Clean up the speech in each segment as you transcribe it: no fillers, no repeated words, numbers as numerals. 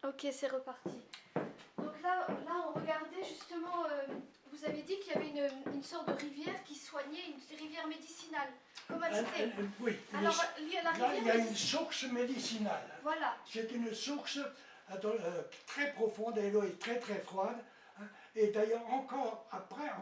Ok, c'est reparti. Donc là, on regardait justement, vous avez dit qu'il y avait une sorte de rivière qui soignait, une rivière médicinale. Comment c'était? Oui. Alors, la là, il y a rivière une source médicinale. Voilà. C'est une source très profonde et l'eau est très très froide. Hein. Et d'ailleurs, encore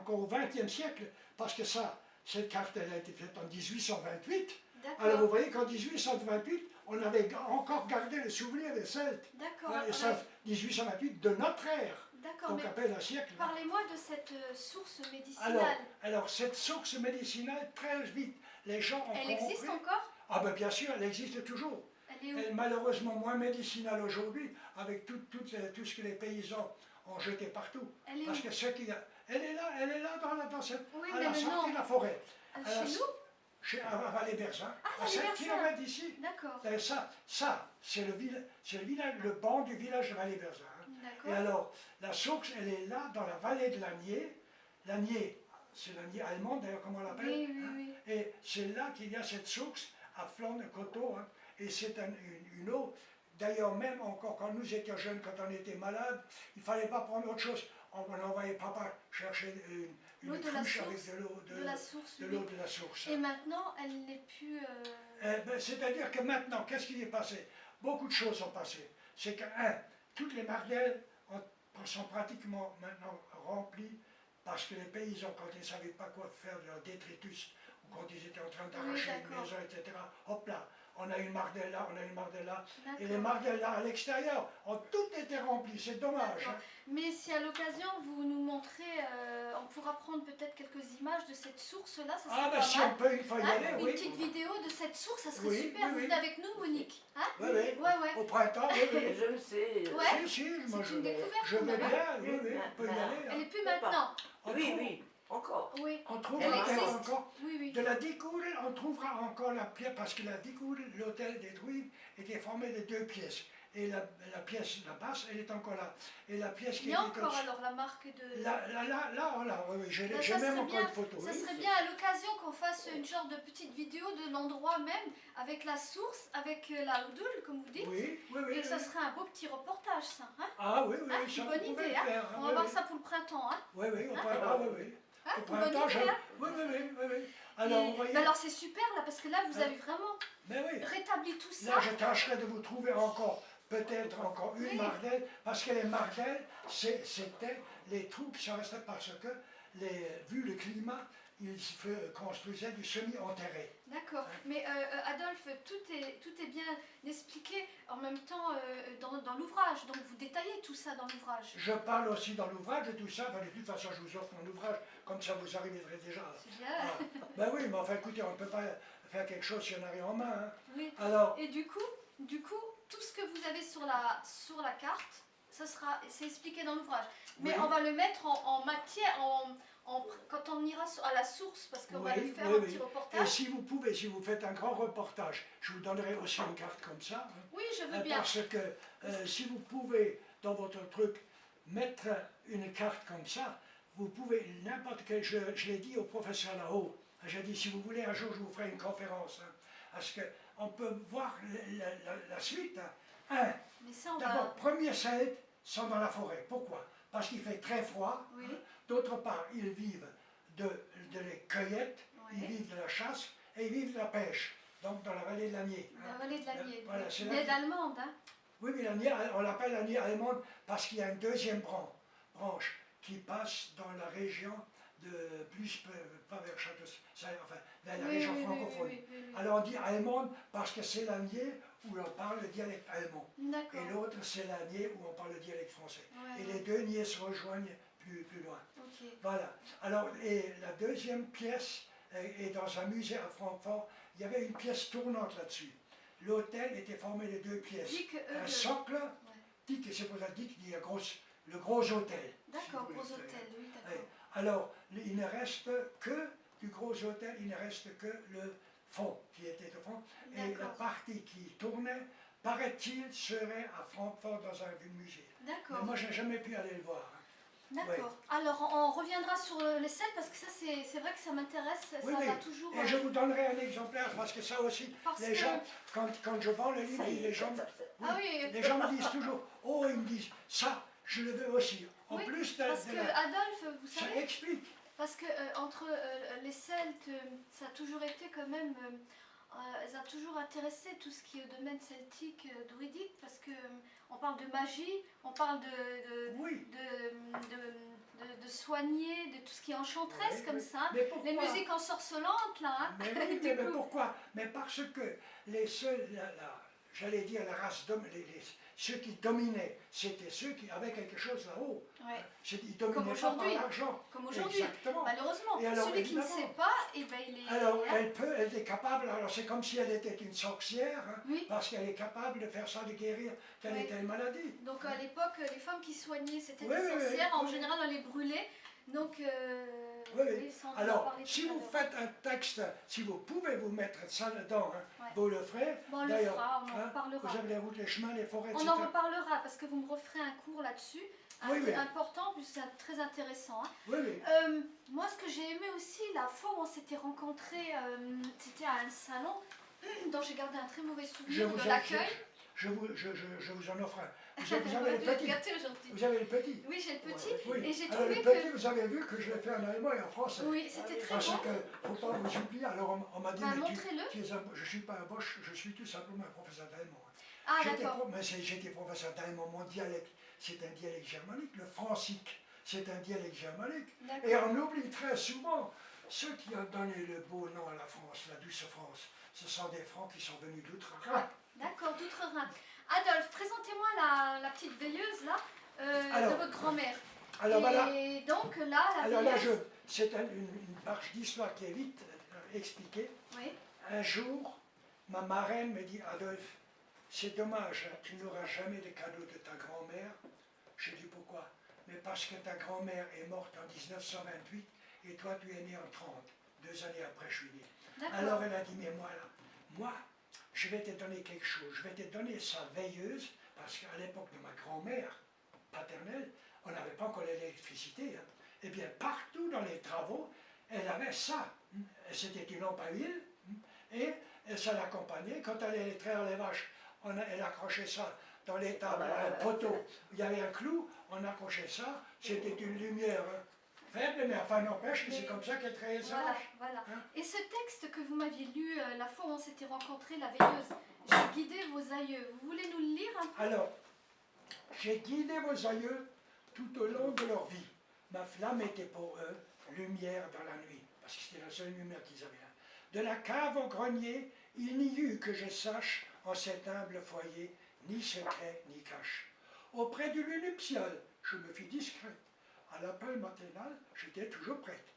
au XXe siècle, parce que cette carte elle a été faite en 1828. Alors vous voyez qu'en 1828, on avait encore gardé le souvenir des Celtes. D'accord. Et ça, 1828 de notre ère. D'accord. Donc à peine un siècle. Parlez-moi de cette source médicinale. Alors cette source médicinale, très vite, les gens ont compris. Elle existe encore? Ah ben bien sûr, elle existe toujours. Elle est où? Elle est malheureusement moins médicinale aujourd'hui, avec tout ce que les paysans ont jeté partout. Elle est Parce où? que elle est là dans cette, oui, à la sortie de la forêt. Chez nous? À Vallée-Berzin, à 7 km d'ici. D'accord. Ça c'est le banc du village de Vallée-Berzin. Et alors, la source, elle est là, dans la vallée de l'Agnier. L'Agnier, c'est l'Agnier allemande, d'ailleurs, comme on l'appelle. Oui. Et c'est là qu'il y a cette source, à flanc de coteau. Hein, et c'est une eau. D'ailleurs, même encore quand nous étions jeunes, quand on était malade, il ne fallait pas prendre autre chose. On envoyait papa chercher une cruche avec de l'eau de la source. Et maintenant, elle n'est plus... C'est-à-dire que maintenant, qu'est-ce qui est passé? Beaucoup de choses sont passées. C'est que, toutes les mardelles sont pratiquement maintenant remplies parce que les paysans, quand ils ne savaient pas quoi faire de leur détritus, ou quand ils étaient en train d'arracher une maison, etc., hop là, on a une mardelle là, on a une mardelle là, et les mardelles là, à l'extérieur, ont toutes été remplies, c'est dommage. Hein. Mais si à l'occasion vous nous montrez, on pourra prendre peut-être quelques images de cette source-là, ça serait pas si mal. on peut, il faut y aller, Une petite vidéo de cette source, ça serait super. Vous venez avec nous, Monique? Oui. Au printemps, oui. Je le sais. Si, moi je veux bien, on peut y aller. Elle n'est plus maintenant. Oui, encore. Oui. On trouvera encore. Oui. De la Dicoule, on trouvera encore la pièce, parce que la Dicoule, l'hôtel des Druides, était formé de 2 pièces. Et la pièce, la basse, elle est encore là. Et la pièce qui il y a encore alors la marque de... Là, oui, j'ai même encore une photo. Ça serait bien à l'occasion qu'on fasse une genre de petite vidéo de l'endroit même, avec la source, avec la houdoule, comme vous dites. Oui. Et ça serait un beau petit reportage, ça. Hein? Ah oui, c'est une bonne idée. On va voir ça pour le printemps. Hein? Oui, au printemps, oui. Alors c'est super là, parce que là vous avez vraiment rétabli tout ça. Là je tâcherai de vous trouver peut-être encore une mardelle, parce que les mardelles, c'était les trous qui sont restés parce que, vu le climat, ils construisaient du semi-enterré. D'accord, mais Adolphe, tout est bien expliqué en même temps dans l'ouvrage, donc vous détaillez tout ça dans l'ouvrage. Je parle aussi dans l'ouvrage de tout ça, de toute façon je vous offre mon ouvrage, comme ça vous arriverez déjà. C'est bien. Ben oui, mais enfin écoutez, on ne peut pas faire quelque chose si on n'a rien en main. Hein. Oui, et du coup, tout ce que vous avez sur la carte, c'est expliqué dans l'ouvrage. Mais on va le mettre en matière, quand on ira à la source, parce qu'on va lui faire un petit reportage. Et si vous faites un grand reportage, je vous donnerai aussi une carte comme ça. Hein, oui, je veux bien. Parce que si vous pouvez, dans votre truc, mettre une carte comme ça, vous pouvez, n'importe quel, je l'ai dit au professeur là-haut, j'ai dit, si vous voulez, un jour, je vous ferai une conférence. Hein, parce qu'on peut voir la suite. Hein. D'abord, premiers Celtes sont dans la forêt. Pourquoi? Parce qu'il fait très froid. Oui. Hein. D'autre part, ils vivent de les cueillettes, ils vivent de la chasse et ils vivent de la pêche. Donc dans la vallée de l'Agnier. La vallée de l'Agnier. Voilà, l'Agnier allemande. Hein. Oui, mais l'Agnier, on l'appelle l'Agnier allemande parce qu'il y a une deuxième branche qui passe dans la région pas vers Château, enfin, vers la région francophone. Alors on dit allemande parce que c'est l'Agnier où on parle le dialecte allemand. Et l'autre c'est l'Agnier où on parle le dialecte français. Et les deux niais se rejoignent plus loin. Voilà. Alors, et la deuxième pièce est dans un musée à Francfort. Il y avait une pièce tournante là-dessus. L'hôtel était formé de 2 pièces. Un socle, c'est pour ça que dit le gros hôtel. D'accord, gros hôtel, oui, d'accord. Alors, il ne reste que, du gros hôtel, il ne reste que le fond, qui était au fond. Et la partie qui tournait, paraît-il, serait à Francfort dans un musée. D'accord. Mais moi, je n'ai jamais pu aller le voir. D'accord. Alors, on reviendra sur les selles parce que ça, c'est vrai que ça m'intéresse. Oui, ça oui. va toujours. Et je vous donnerai un exemplaire parce que ça aussi, Parce les que- gens, quand je vends le livre, Ça y est, les gens, oui, Ah oui. les gens me disent toujours, oh, ils me disent, ça, je le veux aussi. En Oui, plus parce que Adolphe, vous ça savez, explique. parce que entre les Celtes, ça a toujours été quand même, ça a toujours intéressé tout ce qui est au domaine celtique, druidique, parce que on parle de magie, on parle Oui. de soigner, de tout ce qui est enchanteresse Oui, comme oui. ça. Mais pourquoi? Les musiques ensorcelantes là. Hein. Mais oui, Du mais coup. pourquoi? Mais parce que les seuls, j'allais dire la race, ceux qui dominaient, c'était ceux qui avaient quelque chose là-haut. Ouais. Ils dominaient Comme pas par aujourd'hui. l'argent. Comme aujourd'hui. Exactement. Malheureusement, Et alors, celui qui ne évidemment. sait pas, eh ben, il est. Alors, hein. elle est capable, alors c'est comme si elle était une sorcière, hein, Oui. parce qu'elle est capable de faire ça, de guérir telle Oui. et telle maladie. Donc à l'époque, les femmes qui soignaient, c'était Oui, des oui, oui, sorcières. oui. En général, on les brûlait. Donc, Oui, oui. ça, on en Alors, parlait si tout à vous l'heure. faites un texte, si vous pouvez vous mettre ça dedans, hein, Ouais. vous le ferez. Bon, on le D'ailleurs, fera, on en hein, reparlera. vous avez les routes, les chemins, les forêts, On etc. en reparlera parce que vous me referez un cours là-dessus. Oui, oui. Important, puis c'est très intéressant. Hein. Oui, oui. Moi, ce que j'ai aimé aussi, la fois où on s'était rencontrés, c'était à un salon dont j'ai gardé un très mauvais souvenir de l'accueil. Je vous en offre un. Vous avez le petit. Gâté aujourd'hui. Vous avez le petit. Oui, j'ai le petit. Oui. Et j'ai Alors, trouvé le que... petit, vous avez vu que je l'ai fait en allemand et en français. Oui, c'était très Parce bon. que, faut pas vous oublier, alors on m'a dit, Bah, mais montrez-le. je ne suis pas un Bosch, je suis tout simplement un professeur d'allemand. Ah, d'accord. J'étais professeur d'allemand, mon dialecte, c'est un dialecte germanique, le francique, c'est un dialecte germanique. Et on oublie très souvent, ceux qui ont donné le beau nom à la France, la douce France, ce sont des Francs qui sont venus d'outre-Rhin. D'accord, d'outre-Rhin. Adolphe, présentez-moi la petite veilleuse là, de votre grand-mère. Alors voilà. Et donc là, la Alors là, veilleuse... c'est une marche d'histoire qui est vite expliquée. Oui. Un jour, ma marraine me dit, Adolphe, c'est dommage, hein, tu n'auras jamais de cadeau de ta grand-mère. Je dis pourquoi? Mais parce que ta grand-mère est morte en 1928 et toi tu es né en 30, 2 années après je suis né. Alors elle a dit, mais moi, je vais te donner quelque chose, je vais te donner sa veilleuse, parce qu'à l'époque de ma grand-mère paternelle, on n'avait pas encore l'électricité. Hein. Eh bien, partout dans les travaux, elle avait ça. C'était une lampe à huile, et ça l'accompagnait. Quand elle allait traire les vaches, elle accrochait ça dans les tables, un poteau. Il y avait un clou, on accrochait ça. C'était une lumière faible, mais enfin n'empêche que c'est comme ça qu'elle trayait sa vache. Voilà. Hein? Et ce texte que vous m'aviez lu la fois où on s'était rencontrés, la veilleuse, j'ai guidé vos aïeux. Vous voulez nous le lire un peu? Alors, j'ai guidé vos aïeux tout au long de leur vie. Ma flamme était pour eux lumière dans la nuit, parce que c'était la seule lumière qu'ils avaient. De la cave au grenier, il n'y eut que je sache en cet humble foyer, ni secret ni cache. Auprès du lit nuptial, je me fis discrète. À l'appel matinal, j'étais toujours prête.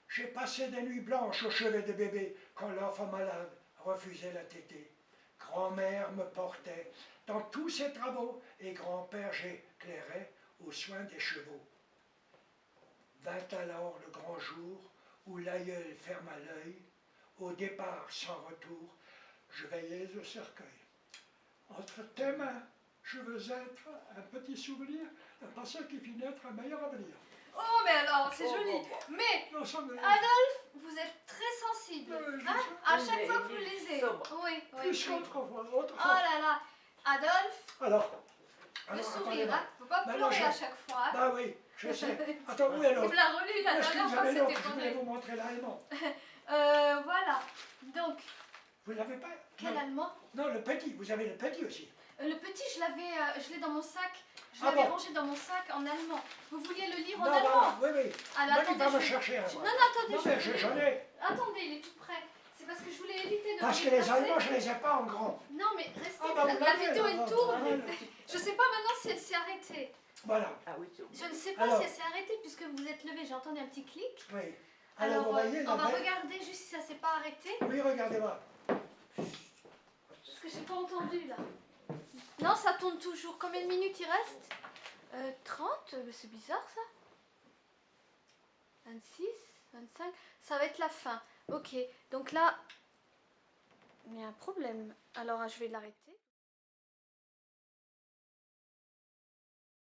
J'ai passé des nuits blanches au chevet de bébé quand l'enfant malade refusait la tétée. Grand-mère me portait dans tous ses travaux et grand-père j'éclairais aux soins des chevaux. Vint alors le grand jour où l'aïeul ferma l'œil. Au départ sans retour, je veillais au cercueil. Entre tes mains, je veux être un petit souvenir d'un passé qui finit être un meilleur avenir. Oh, mais alors, c'est joli. Mais, Adolphe, vous êtes très sensible. Hein? À chaque fois que vous lisez. Oui. Plus qu'autrefois. Oh là là. Adolphe, Alors, le sourire, hein. Faut pas pleurer à chaque fois. Hein. Bah oui, je sais. Attends, où est l'autre? Il me l'a relu la dernière fois, c'était Je voulais vrai. vous montrer l'allemand. Voilà. Donc, Vous l'avez pas? quel allemand? Non, le petit. Vous avez le petit aussi. Le petit, je l'ai dans mon sac. Je Ah l'avais bon? rangé dans mon sac en allemand. Vous vouliez le lire en Non, allemand? voilà, oui. Alors, Moi, il attendez, va me chercher un. Non, attendez, Non, mais j'en ai. Attendez, il est tout prêt. C'est parce que je voulais éviter de Parce le que les dépasser. Allemands, je ne les ai pas en grand. Non, mais restez, Ah, bah, vous la l'avez, vidéo là, elle tourne. voilà. Je sais pas maintenant si elle s'est arrêtée. Voilà. Ah oui, c'est Je ne sais pas Alors, si elle s'est arrêtée puisque vous êtes levé. J'ai entendu un petit clic. Oui. Alors, vous voyez, on va regarder juste si ça s'est pas arrêté. Oui, regardez-moi. Parce que j'ai pas entendu là. Non, ça tourne toujours. Combien de minutes il reste 30, c'est bizarre ça. 26, 25, ça va être la fin. Ok, donc là, il y a un problème. Alors je vais l'arrêter.